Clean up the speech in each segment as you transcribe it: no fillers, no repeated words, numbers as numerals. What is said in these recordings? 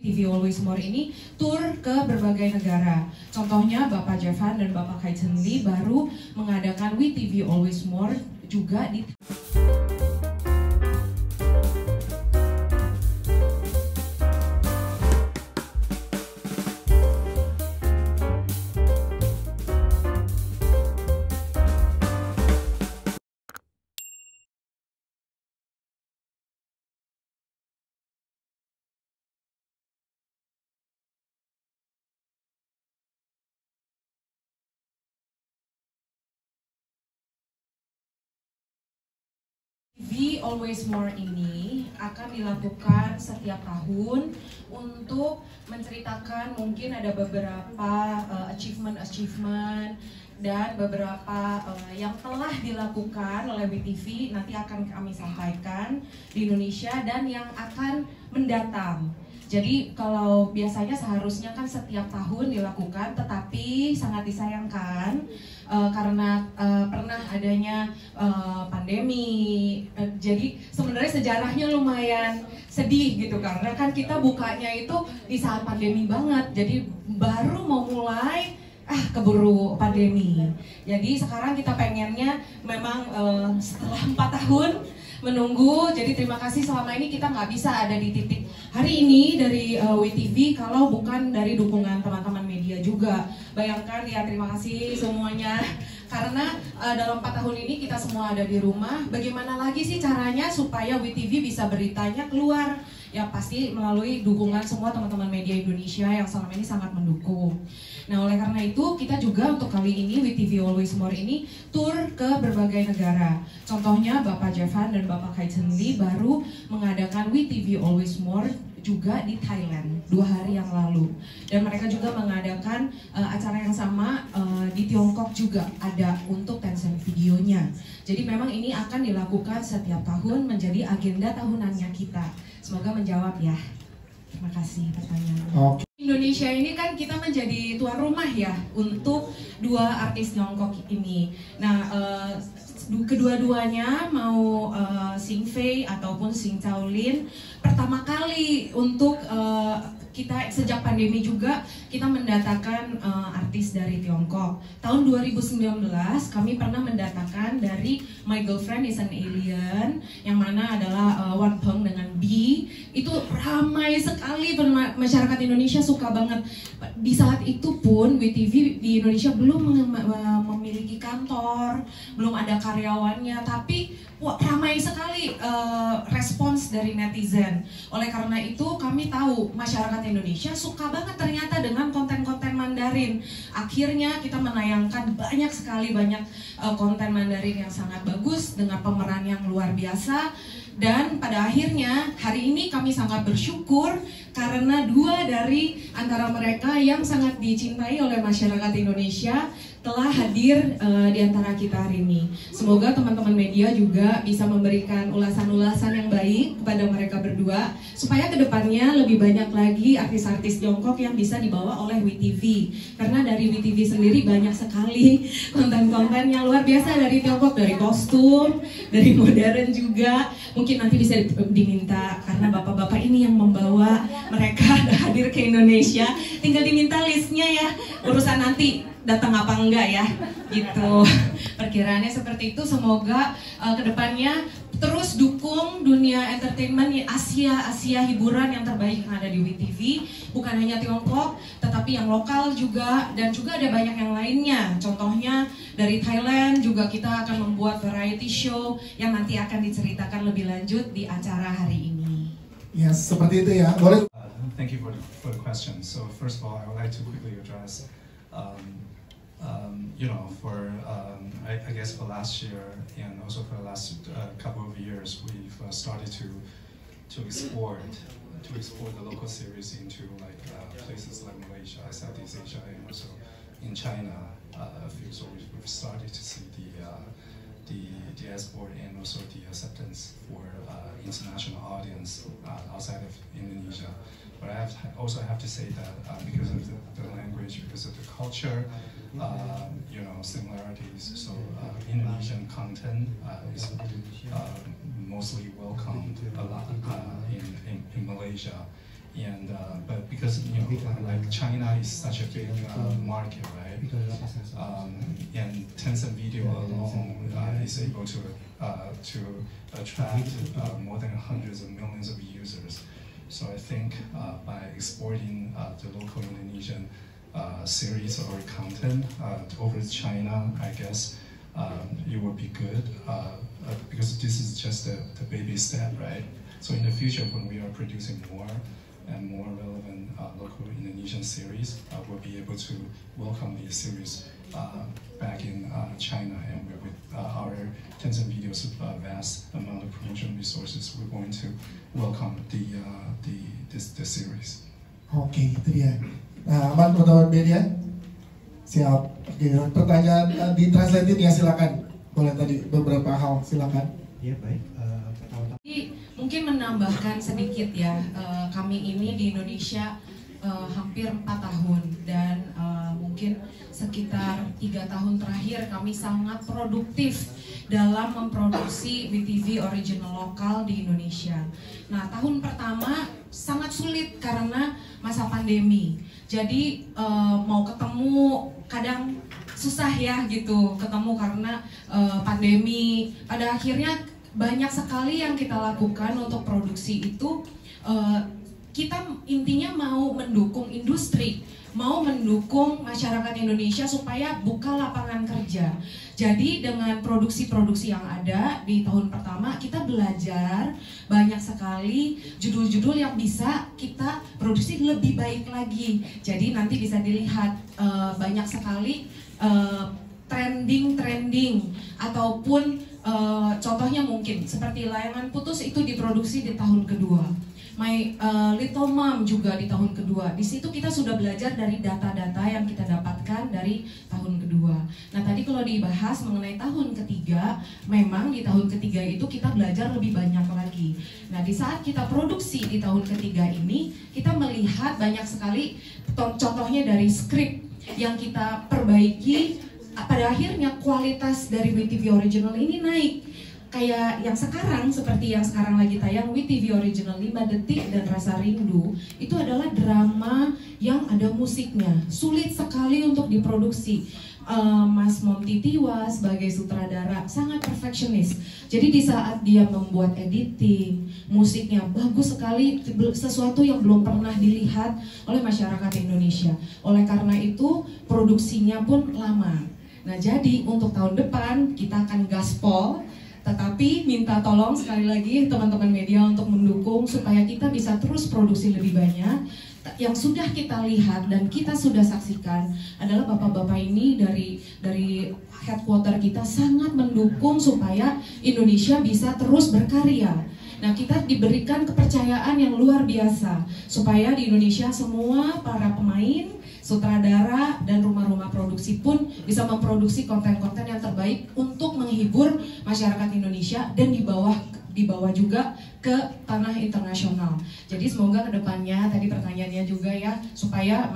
TV Always More ini tur ke berbagai negara. Contohnya Bapak Jevan dan Bapak Kai-Chen Lee baru mengadakan We TV Always More juga di TV Always More ini akan dilakukan setiap tahun untuk menceritakan mungkin ada beberapa achievement dan beberapa yang telah dilakukan oleh WeTV nanti akan kami sampaikan di Indonesia dan yang akan mendatang. Jadi kalau biasanya seharusnya kan setiap tahun dilakukan, tetapi sangat disayangkan karena pernah adanya pandemi. Jadi sebenarnya sejarahnya lumayan sedih gitu karena kan kita bukanya itu di saat pandemi banget. Jadi baru mau mulai keburu pandemi. Jadi sekarang kita pengennya memang setelah 4 tahun menunggu, jadi terima kasih selama ini kita nggak bisa ada di titik hari ini dari WeTV kalau bukan dari dukungan teman-teman media juga. Bayangkan ya, terima kasih semuanya karena dalam 4 tahun ini kita semua ada di rumah. Bagaimana lagi sih caranya supaya WeTV bisa beritanya keluar? Ya pasti melalui dukungan semua teman-teman media Indonesia yang selama ini sangat mendukung. Nah oleh karena itu kita juga untuk kali ini WeTV Always More ini tur ke berbagai negara. Contohnya Bapak Jevan dan Bapak Kai-Chen Lee baru mengadakan WeTV Always More juga di Thailand 2 hari yang lalu. Dan mereka juga mengadakan acara yang sama di Tiongkok juga ada untuk Tencent videonya. Jadi memang ini akan dilakukan setiap tahun menjadi agenda tahunannya kita. Semoga menjawab ya. Terima kasih pertanyaannya. Okay. Indonesia ini kan kita menjadi tuan rumah ya untuk 2 artis Tiongkok ini. Nah, kedua-duanya mau Xing Fei ataupun Xing Chaolin pertama kali untuk kita sejak pandemi juga kita mendatangkan artis dari Tiongkok. Tahun 2019 kami pernah mendatangkan dari My Girlfriend is an Alien yang mana adalah Wan Peng dengan B. Itu ramai sekali, masyarakat Indonesia suka banget. Di saat itu pun WeTV di Indonesia belum memiliki kantor, belum ada karyawannya, tapi ramai sekali respons dari netizen. Oleh karena itu kami tahu masyarakat Indonesia suka banget ternyata dengan konten-konten Mandarin. Akhirnya kita menayangkan banyak sekali konten Mandarin yang sangat bagus dengan pemeran yang luar biasa. Dan pada akhirnya hari ini kami sangat bersyukur karena 2 dari antara mereka yang sangat dicintai oleh masyarakat Indonesia telah hadir di antara kita hari ini. Semoga teman-teman media juga bisa memberikan ulasan-ulasan yang baik kepada mereka berdua supaya kedepannya lebih banyak lagi artis-artis Tiongkok yang bisa dibawa oleh WeTV. Karena dari WeTV sendiri banyak sekali konten-konten yang luar biasa dari Tiongkok, dari kostum, dari modern juga. Mungkin nanti bisa diminta karena bapak-bapak ini yang membawa mereka hadir ke Indonesia. Tinggal diminta listnya ya, urusan nanti datang apa enggak ya, gitu. Perkiraannya seperti itu. Semoga kedepannya terus dukung dunia entertainment Asia hiburan yang terbaik yang ada di WeTV. Bukan hanya Tiongkok, tetapi yang lokal juga, dan juga ada banyak yang lainnya. Contohnya dari Thailand juga kita akan membuat variety show yang nanti akan diceritakan lebih lanjut di acara hari ini. Ya, seperti itu ya. Boleh. Thank you for the question. So first of all, I would like to quickly address I guess for last year and also for the last couple of years, we've started to explore the local series into places like Malaysia, Southeast Asia, and also in China. So we've started to see the export and also the acceptance for international audience outside of Indonesia. But I also have to say that because of the language, because of the culture, similarities. So Indonesian content is mostly welcomed a lot in Malaysia, and but because like China is such a big market, right? And Tencent Video alone is able to attract more than hundreds of millions of users. So I think by exporting the local Indonesian series or content over to China, I guess it would be good because this is just the baby step, right? So in the future, when we are producing more and more relevant local Indonesian series, we'll be able to welcome these series back in China, and with our Tencent Video's vast amount of promotion resources, we're going to welcome the series. Oke, itu dia. Nah, aman teman-teman media? Siap. Oke, pertanyaan di translate ya, silakan. Boleh tadi beberapa hal, silakan. Iya, baik. Jadi mungkin menambahkan sedikit ya, kami ini di Indonesia hampir 4 tahun dan mungkin sekitar 3 tahun terakhir kami sangat produktif dalam memproduksi WeTV original lokal di Indonesia. Nah, tahun pertama sangat sulit karena masa pandemi. Jadi mau ketemu kadang susah ya gitu ketemu karena pandemi. Pada akhirnya banyak sekali yang kita lakukan untuk produksi itu. Kita intinya mau mendukung industri, mau mendukung masyarakat Indonesia supaya buka lapangan kerja. Jadi dengan produksi-produksi yang ada di tahun pertama, kita belajar banyak sekali judul-judul yang bisa kita produksi lebih baik lagi. Jadi nanti bisa dilihat banyak sekali trending ataupun contohnya mungkin seperti Layangan Putus itu diproduksi di tahun kedua. My Little Mom juga di tahun kedua. Di situ kita sudah belajar dari data-data yang kita dapatkan dari tahun kedua. Nah, tadi kalau dibahas mengenai tahun ketiga, memang di tahun ketiga itu kita belajar lebih banyak lagi. Nah, di saat kita produksi di tahun ketiga ini, kita melihat banyak sekali contohnya dari skrip yang kita perbaiki. Pada akhirnya kualitas dari WeTV Original ini naik. Kayak yang sekarang, seperti yang sekarang lagi tayang WeTV Original 5 Detik dan Rasa Rindu, itu adalah drama yang ada musiknya. Sulit sekali untuk diproduksi. Mas Mom Titiwa sebagai sutradara sangat perfeksionis. Jadi di saat dia membuat editing, musiknya bagus sekali, sesuatu yang belum pernah dilihat oleh masyarakat Indonesia. Oleh karena itu, produksinya pun lama. Nah, jadi untuk tahun depan kita akan gaspol. Tetapi minta tolong sekali lagi teman-teman media untuk mendukung supaya kita bisa terus produksi lebih banyak. Yang sudah kita lihat dan kita sudah saksikan adalah bapak-bapak ini dari headquarter kita sangat mendukung supaya Indonesia bisa terus berkarya. Nah, kita diberikan kepercayaan yang luar biasa supaya di Indonesia semua para pemain, sutradara, dan rumah-rumah produksi pun bisa memproduksi konten-konten yang terbaik untuk menghibur masyarakat Indonesia dan dibawa juga ke tanah internasional. Jadi semoga kedepannya, tadi pertanyaannya juga ya, supaya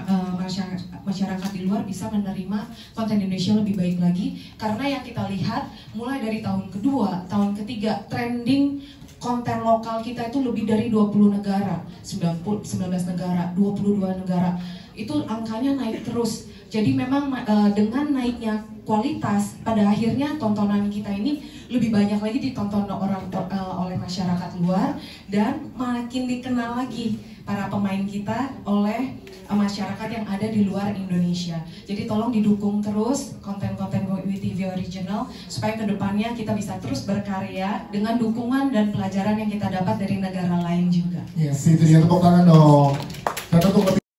masyarakat di luar bisa menerima konten Indonesia lebih baik lagi. Karena yang kita lihat mulai dari tahun kedua, tahun ketiga, trending konten lokal kita itu lebih dari 20 negara, 19 negara, 22 negara. Itu angkanya naik terus. Jadi memang dengan naiknya kualitas, pada akhirnya tontonan kita ini lebih banyak lagi ditonton oleh masyarakat luar dan makin dikenal lagi para pemain kita oleh masyarakat yang ada di luar Indonesia. Jadi tolong didukung terus konten-konten WeTV Original supaya kedepannya kita bisa terus berkarya dengan dukungan dan pelajaran yang kita dapat dari negara lain juga. Yes, itu dia, tepuk tangan dong.